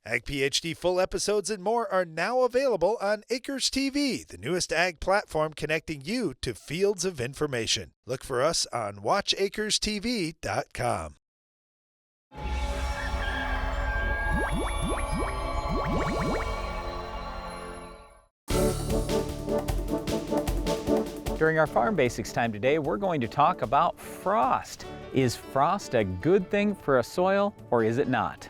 Ag PhD full episodes and more are now available on Acres TV, the newest ag platform connecting you to fields of information. Look for us on watchacrestv.com. During our Farm Basics time today, we're going to talk about frost. Is frost a good thing for a soil, or is it not?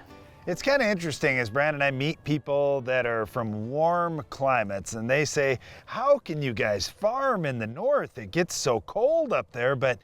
It's kind of interesting as Brand and I meet people that are from warm climates, and they say, how can you guys farm in the north? It gets so cold up there. But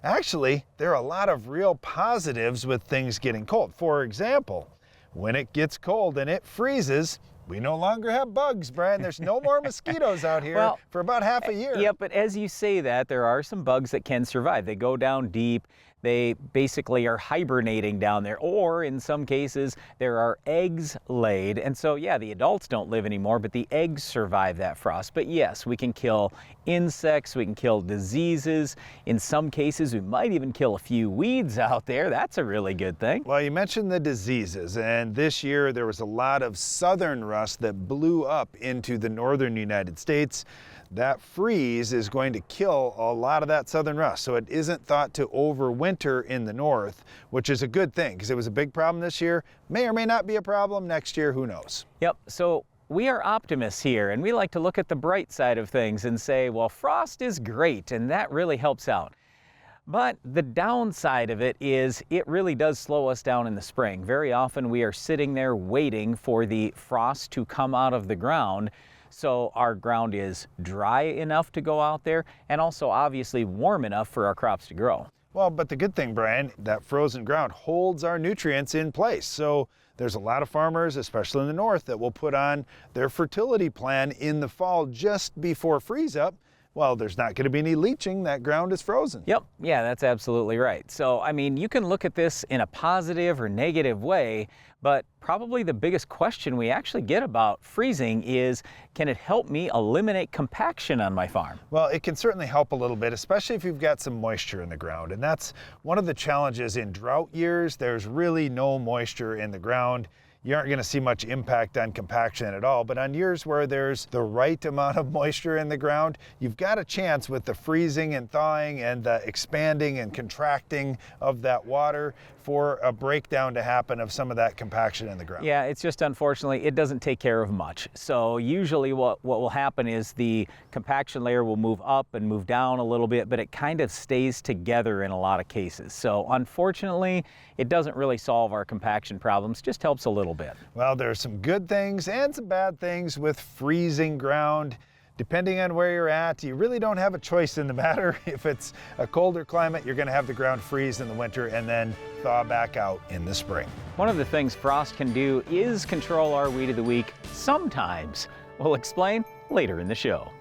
actually, there are a lot of real positives with things getting cold. For example, when it gets cold and it freezes, we no longer have bugs, Brian. There's no more mosquitoes out here for about half a year. Yeah, but as you say that, there are some bugs that can survive. They go down deep. They basically are hibernating down there, or in some cases, there are eggs laid. And so, yeah, the adults don't live anymore, but the eggs survive that frost. But yes, we can kill insects, we can kill diseases. In some cases, we might even kill a few weeds out there. That's a really good thing. Well, you mentioned the diseases, and this year there was a lot of southern rust that blew up into the northern United States. That freeze is going to kill a lot of that southern rust. So it isn't thought to overwinter in the north, which is a good thing because it was a big problem this year. May or may not be a problem next year, who knows? Yep, so we are optimists here, and we like to look at the bright side of things and say, well, frost is great, and that really helps out. But the downside of it is it really does slow us down in the spring. Very often we are sitting there waiting for the frost to come out of the ground, so our ground is dry enough to go out there and also obviously warm enough for our crops to grow. Well, but the good thing, Brian, that frozen ground holds our nutrients in place. So there's a lot of farmers, especially in the north, that will put on their fertility plan in the fall just before freeze up. Well, there's not going to be any leaching. That ground is frozen. Yep. Yeah, that's absolutely right. So, I mean, you can look at this in a positive or negative way, but probably the biggest question we actually get about freezing is, can it help me eliminate compaction on my farm? Well, it can certainly help a little bit, especially if you've got some moisture in the ground. And that's one of the challenges in drought years. There's really no moisture in the ground. You aren't going to see much impact on compaction at all. But on years where there's the right amount of moisture in the ground, you've got a chance with the freezing and thawing and the expanding and contracting of that water for a breakdown to happen of some of that compaction in the ground. Yeah, it's just unfortunately it doesn't take care of much. So usually what will happen is the compaction layer will move up and move down a little bit, but it kind of stays together in a lot of cases. So unfortunately, it doesn't really solve our compaction problems, just helps a little bit. Well, there's some good things and some bad things with freezing ground. Depending on where you're at, you really don't have a choice in the matter. If it's a colder climate, you're going to have the ground freeze in the winter and then thaw back out in the spring. One of the things frost can do is control our weed of the week sometimes. We'll explain later in the show.